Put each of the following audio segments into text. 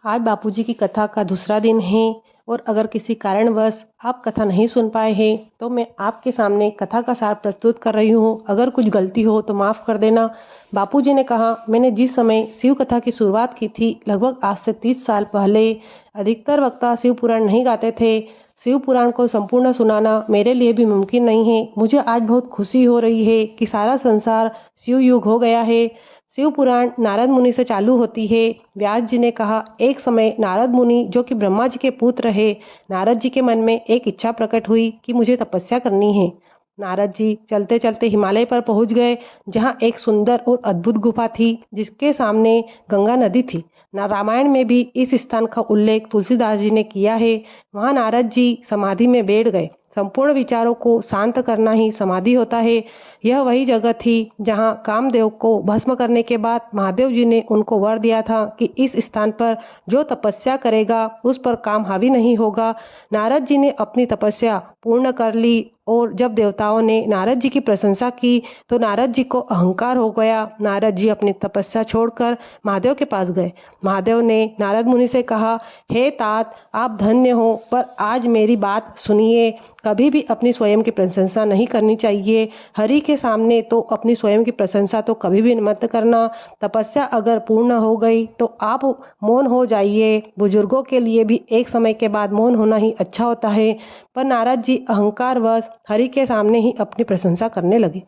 आज बापूजी की कथा का दूसरा दिन है और अगर किसी कारणवश आप कथा नहीं सुन पाए हैं तो मैं आपके सामने कथा का सार प्रस्तुत कर रही हूँ। अगर कुछ गलती हो तो माफ़ कर देना। बापूजी ने कहा, मैंने जिस समय शिव कथा की शुरुआत की थी लगभग आज से 30 साल पहले, अधिकतर वक्ता शिव पुराण नहीं गाते थे। शिव पुराण को संपूर्ण सुनाना मेरे लिए भी मुमकिन नहीं है। मुझे आज बहुत खुशी हो रही है कि सारा संसार शिव युग हो गया है। शिव पुराण नारद मुनि से चालू होती है। व्यास जी ने कहा, एक समय नारद मुनि जो कि ब्रह्मा जी के पुत्र है, नारद जी के मन में एक इच्छा प्रकट हुई कि मुझे तपस्या करनी है। नारद जी चलते चलते हिमालय पर पहुंच गए, जहां एक सुंदर और अद्भुत गुफा थी जिसके सामने गंगा नदी थी। रामायण में भी इस स्थान का उल्लेख तुलसीदास जी ने किया है। वहां नारद जी समाधि में बैठ गए। संपूर्ण विचारों को शांत करना ही समाधि होता है। यह वही जगह थी जहां कामदेव को भस्म करने के बाद महादेव जी ने उनको वर दिया था कि इस स्थान पर जो तपस्या करेगा उस पर काम हावी नहीं होगा। नारद जी ने अपनी तपस्या पूर्ण कर ली और जब देवताओं ने नारद जी की प्रशंसा की तो नारद जी को अहंकार हो गया। नारद जी अपनी तपस्या छोड़कर महादेव के पास गए। महादेव ने नारद मुनि से कहा, हे तात, आप धन्य हो, पर आज मेरी बात सुनिए। कभी भी अपनी स्वयं की प्रशंसा नहीं करनी चाहिए। हरि के सामने तो अपनी स्वयं की प्रशंसा तो कभी भी मत करना। तपस्या अगर पूर्ण हो गई तो आप मौन हो जाइए। बुजुर्गों के लिए भी एक समय के बाद मौन होना ही अच्छा होता है। पर नारद जी अहंकारवश हरि के सामने ही अपनी प्रशंसा करने लगे।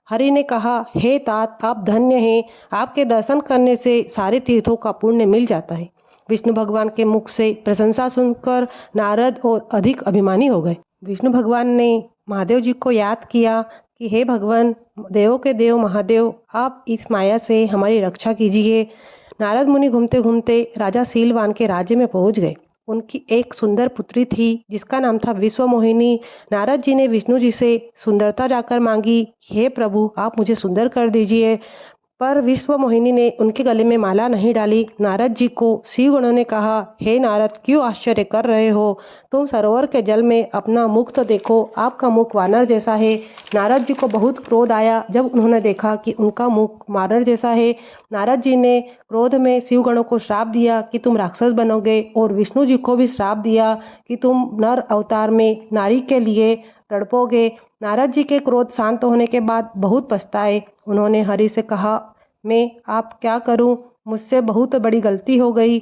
हरि ने कहा, हे तात, आप धन्य हैं। आपके दर्शन करने से सारे तीर्थों का पुण्य मिल जाता है। विष्णु भगवान के मुख से प्रशंसा सुनकर नारद और अधिक अभिमानी हो गए। विष्णु भगवान ने महादेव जी को याद किया कि हे भगवान, देवों के देव महादेव, आप इस माया से हमारी रक्षा कीजिए। नारद मुनि घूमते घूमते राजा सीलवान के राज्य में पहुंच गए। उनकी एक सुंदर पुत्री थी जिसका नाम था विश्व मोहिनी। नारद जी ने विष्णु जी से सुंदरता जाकर मांगी, हे प्रभु, आप मुझे सुंदर कर दीजिए। पर विश्व मोहिनी ने उनके गले में माला नहीं डाली। नारद जी को शिव गणों ने कहा, हे नारद, क्यों आश्चर्य कर रहे हो? तुम सरोवर के जल में अपना मुख तो देखो, आपका मुख वानर जैसा है। नारद जी को बहुत क्रोध आया जब उन्होंने देखा कि उनका मुख वानर जैसा है। नारद जी ने क्रोध में शिव गणों को श्राप दिया कि तुम राक्षस बनोगे, और विष्णु जी को भी श्राप दिया कि तुम नर अवतार में नारी के लिए तड़पोगे। नारद जी के क्रोध शांत होने के बाद बहुत पछताए। उन्होंने हरि से कहा, मैं आप क्या करूं, मुझसे बहुत बड़ी गलती हो गई।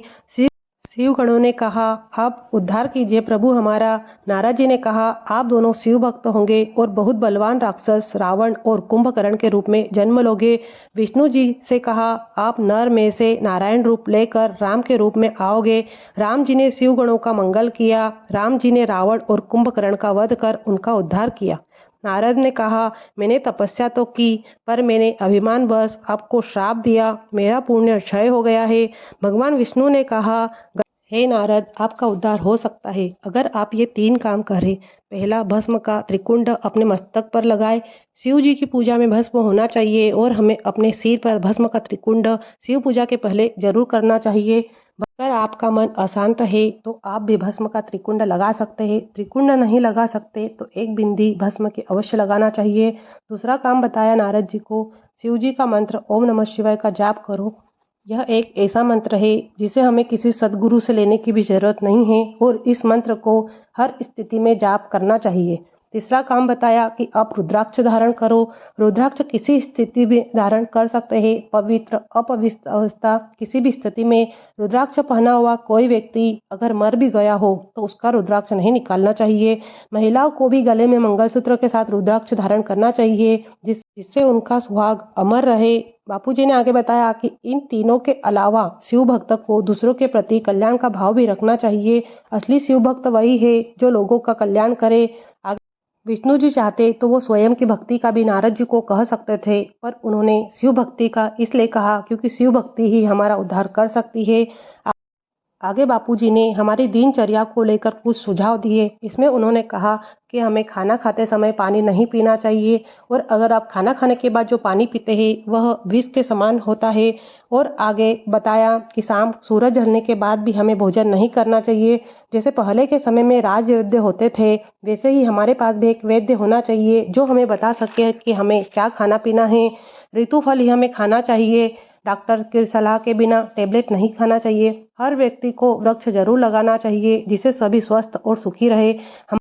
शिव गणों ने कहा, आप उद्धार कीजिए प्रभु हमारा। नारद जी ने कहा, आप दोनों शिव भक्त होंगे और बहुत बलवान राक्षस रावण और कुंभकर्ण के रूप में जन्म लोगे। विष्णु जी से कहा, आप नर में से नारायण रूप लेकर राम के रूप में आओगे। राम जी ने शिव गणों का मंगल किया। राम जी ने रावण और कुंभकर्ण का वध कर उनका उद्धार किया। नारद ने कहा, मैंने तपस्या तो की, पर मैंने अभिमान बस आपको श्राप दिया। मेरा पुण्य क्षय हो गया है। भगवान विष्णु ने कहा, हे नारद, आपका उद्धार हो सकता है अगर आप ये 3 काम करें। पहला, भस्म का त्रिकुंड अपने मस्तक पर लगाए। शिव जी की पूजा में भस्म होना चाहिए और हमें अपने सिर पर भस्म का त्रिकुंड शिव पूजा के पहले जरूर करना चाहिए। अगर आपका मन अशांत है तो आप भी भस्म का त्रिकुंड लगा सकते हैं। त्रिकुंड नहीं लगा सकते तो एक बिंदी भस्म की अवश्य लगाना चाहिए। दूसरा काम बताया नारद जी को, शिव जी का मंत्र ओम नमः शिवाय का जाप करो। यह एक ऐसा मंत्र है जिसे हमें किसी सद्गुरु से लेने की भी जरूरत नहीं है और इस मंत्र को हर स्थिति में जाप करना चाहिए। तीसरा काम बताया कि आप रुद्राक्ष धारण करो। रुद्राक्ष किसी स्थिति में धारण कर सकते हैं। पवित्र अपवित्र अवस्था किसी भी स्थिति में रुद्राक्ष पहना हुआ कोई व्यक्ति अगर मर भी गया हो तो उसका रुद्राक्ष नहीं निकालना चाहिए। महिलाओं को भी गले में मंगलसूत्र के साथ रुद्राक्ष धारण करना चाहिए जिससे उनका सुहाग अमर रहे। बापूजी ने आगे बताया कि इन तीनों के अलावा शिव भक्त को दूसरों के प्रति कल्याण का भाव भी रखना चाहिए। असली शिव भक्त वही है जो लोगों का कल्याण करे। विष्णु जी चाहते तो वो स्वयं की भक्ति का भी नारद जी को कह सकते थे, पर उन्होंने शिव भक्ति का इसलिए कहा क्योंकि शिव भक्ति ही हमारा उद्धार कर सकती है। आगे बापूजी ने हमारी दिनचर्या को लेकर कुछ सुझाव दिए। इसमें उन्होंने कहा कि हमें खाना खाते समय पानी नहीं पीना चाहिए, और अगर आप खाना खाने के बाद जो पानी पीते हैं वह विष के समान होता है। और आगे बताया कि शाम सूरज ढलने के बाद भी हमें भोजन नहीं करना चाहिए। जैसे पहले के समय में राज वैद्य होते थे, वैसे ही हमारे पास भी एक वैद्य होना चाहिए जो हमें बता सके कि हमें क्या खाना पीना है। ऋतुफल ही हमें खाना चाहिए। डॉक्टर की सलाह के बिना टेबलेट नहीं खाना चाहिए। हर व्यक्ति को वृक्ष जरूर लगाना चाहिए जिससे सभी स्वस्थ और सुखी रहे। हम